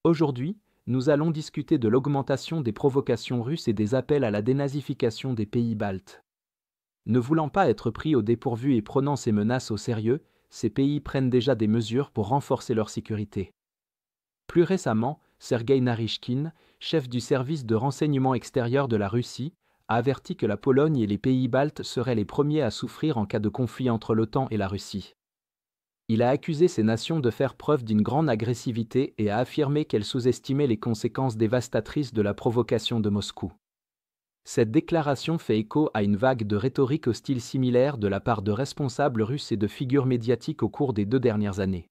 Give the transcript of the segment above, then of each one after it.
Aujourd'hui, nous allons discuter de l'augmentation des provocations russes et des appels à la dénazification des pays baltes. Ne voulant pas être pris au dépourvu et prenant ces menaces au sérieux, ces pays prennent déjà des mesures pour renforcer leur sécurité. Plus récemment, Sergueï Narychkine, chef du service de renseignement extérieur de la Russie, a averti que la Pologne et les pays baltes seraient les premiers à souffrir en cas de conflit entre l'OTAN et la Russie. Il a accusé ces nations de faire preuve d'une grande agressivité et a affirmé qu'elles sous-estimaient les conséquences dévastatrices de la provocation de Moscou. Cette déclaration fait écho à une vague de rhétorique hostile similaire de la part de responsables russes et de figures médiatiques au cours des 2 dernières années.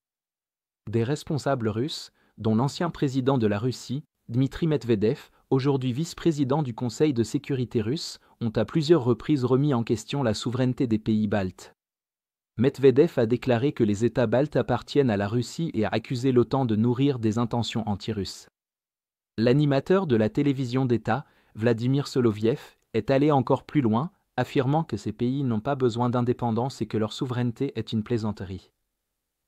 Des responsables russes, dont l'ancien président de la Russie, Dmitri Medvedev, aujourd'hui vice-président du Conseil de sécurité russe, ont à plusieurs reprises remis en question la souveraineté des pays baltes. Medvedev a déclaré que les États baltes appartiennent à la Russie et a accusé l'OTAN de nourrir des intentions anti-russes. L'animateur de la télévision d'État, Vladimir Soloviev, est allé encore plus loin, affirmant que ces pays n'ont pas besoin d'indépendance et que leur souveraineté est une plaisanterie.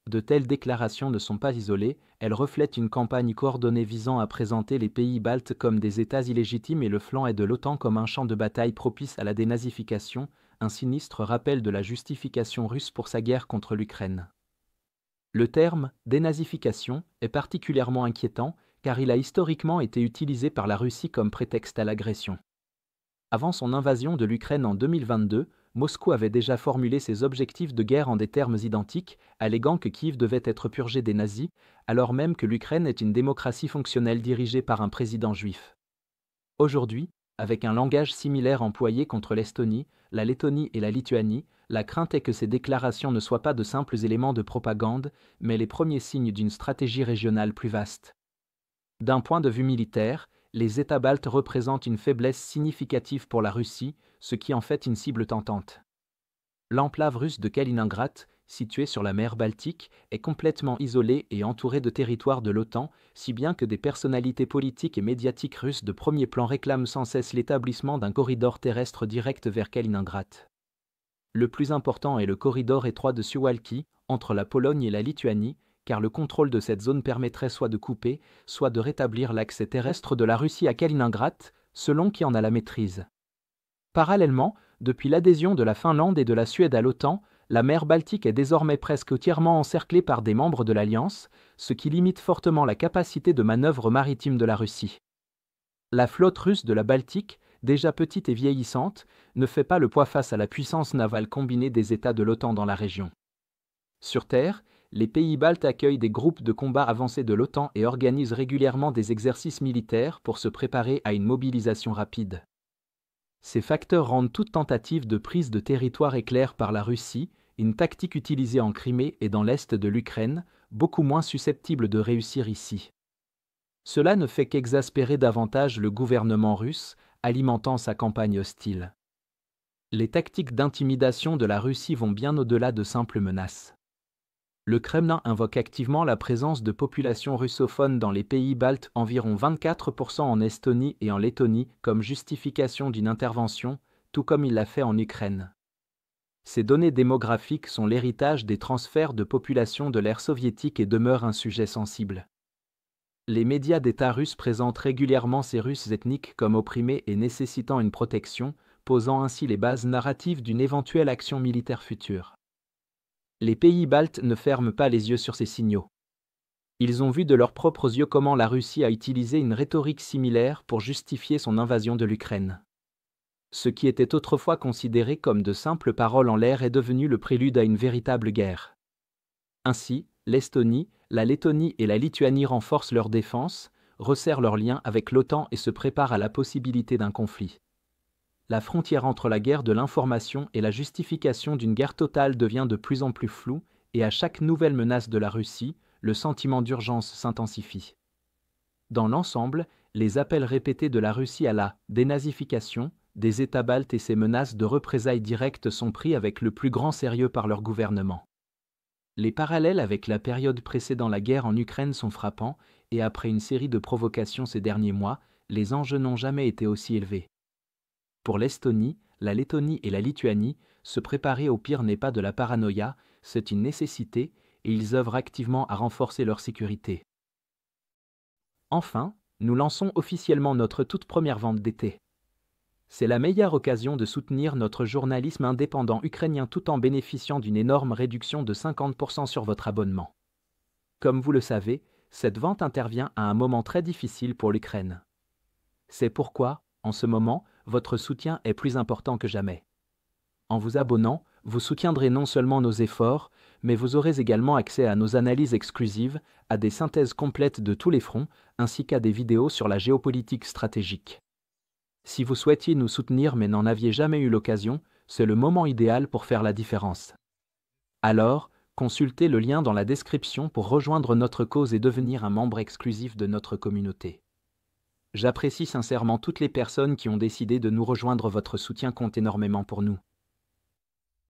De telles déclarations ne sont pas isolées, elles reflètent une campagne coordonnée visant à présenter les pays baltes comme des États illégitimes et le flanc est de l'OTAN comme un champ de bataille propice à la dénazification, un sinistre rappel de la justification russe pour sa guerre contre l'Ukraine. Le terme « dénazification » est particulièrement inquiétant car il a historiquement été utilisé par la Russie comme prétexte à l'agression. Avant son invasion de l'Ukraine en 2022, Moscou avait déjà formulé ses objectifs de guerre en des termes identiques, alléguant que Kiev devait être purgé des nazis, alors même que l'Ukraine est une démocratie fonctionnelle dirigée par un président juif. Aujourd'hui, avec un langage similaire employé contre l'Estonie, la Lettonie et la Lituanie, la crainte est que ces déclarations ne soient pas de simples éléments de propagande, mais les premiers signes d'une stratégie régionale plus vaste. D'un point de vue militaire, les États baltes représentent une faiblesse significative pour la Russie, ce qui en fait une cible tentante. L'enclave russe de Kaliningrad, située sur la mer Baltique, est complètement isolée et entourée de territoires de l'OTAN, si bien que des personnalités politiques et médiatiques russes de premier plan réclament sans cesse l'établissement d'un corridor terrestre direct vers Kaliningrad. Le plus important est le corridor étroit de Suwałki, entre la Pologne et la Lituanie, car le contrôle de cette zone permettrait soit de couper, soit de rétablir l'accès terrestre de la Russie à Kaliningrad, selon qui en a la maîtrise. Parallèlement, depuis l'adhésion de la Finlande et de la Suède à l'OTAN, la mer Baltique est désormais presque entièrement encerclée par des membres de l'Alliance, ce qui limite fortement la capacité de manœuvre maritime de la Russie. La flotte russe de la Baltique, déjà petite et vieillissante, ne fait pas le poids face à la puissance navale combinée des États de l'OTAN dans la région. Sur terre, les pays baltes accueillent des groupes de combat avancés de l'OTAN et organisent régulièrement des exercices militaires pour se préparer à une mobilisation rapide. Ces facteurs rendent toute tentative de prise de territoire éclair par la Russie, une tactique utilisée en Crimée et dans l'est de l'Ukraine, beaucoup moins susceptible de réussir ici. Cela ne fait qu'exaspérer davantage le gouvernement russe, alimentant sa campagne hostile. Les tactiques d'intimidation de la Russie vont bien au-delà de simples menaces. Le Kremlin invoque activement la présence de populations russophones dans les pays baltes, environ 24% en Estonie et en Lettonie, comme justification d'une intervention, tout comme il l'a fait en Ukraine. Ces données démographiques sont l'héritage des transferts de population de l'ère soviétique et demeurent un sujet sensible. Les médias d'État russes présentent régulièrement ces Russes ethniques comme opprimés et nécessitant une protection, posant ainsi les bases narratives d'une éventuelle action militaire future. Les pays baltes ne ferment pas les yeux sur ces signaux. Ils ont vu de leurs propres yeux comment la Russie a utilisé une rhétorique similaire pour justifier son invasion de l'Ukraine. Ce qui était autrefois considéré comme de simples paroles en l'air est devenu le prélude à une véritable guerre. Ainsi, l'Estonie, la Lettonie et la Lituanie renforcent leur défense, resserrent leurs liens avec l'OTAN et se préparent à la possibilité d'un conflit. La frontière entre la guerre de l'information et la justification d'une guerre totale devient de plus en plus floue, et à chaque nouvelle menace de la Russie, le sentiment d'urgence s'intensifie. Dans l'ensemble, les appels répétés de la Russie à la dénazification des États baltes et ses menaces de représailles directes sont pris avec le plus grand sérieux par leur gouvernement. Les parallèles avec la période précédant la guerre en Ukraine sont frappants, et après une série de provocations ces derniers mois, les enjeux n'ont jamais été aussi élevés. Pour l'Estonie, la Lettonie et la Lituanie, se préparer au pire n'est pas de la paranoïa, c'est une nécessité, et ils œuvrent activement à renforcer leur sécurité. Enfin, nous lançons officiellement notre toute première vente d'été. C'est la meilleure occasion de soutenir notre journalisme indépendant ukrainien tout en bénéficiant d'une énorme réduction de 50% sur votre abonnement. Comme vous le savez, cette vente intervient à un moment très difficile pour l'Ukraine. C'est pourquoi, en ce moment, votre soutien est plus important que jamais. En vous abonnant, vous soutiendrez non seulement nos efforts, mais vous aurez également accès à nos analyses exclusives, à des synthèses complètes de tous les fronts, ainsi qu'à des vidéos sur la géopolitique stratégique. Si vous souhaitiez nous soutenir mais n'en aviez jamais eu l'occasion, c'est le moment idéal pour faire la différence. Alors, consultez le lien dans la description pour rejoindre notre cause et devenir un membre exclusif de notre communauté. J'apprécie sincèrement toutes les personnes qui ont décidé de nous rejoindre, votre soutien compte énormément pour nous.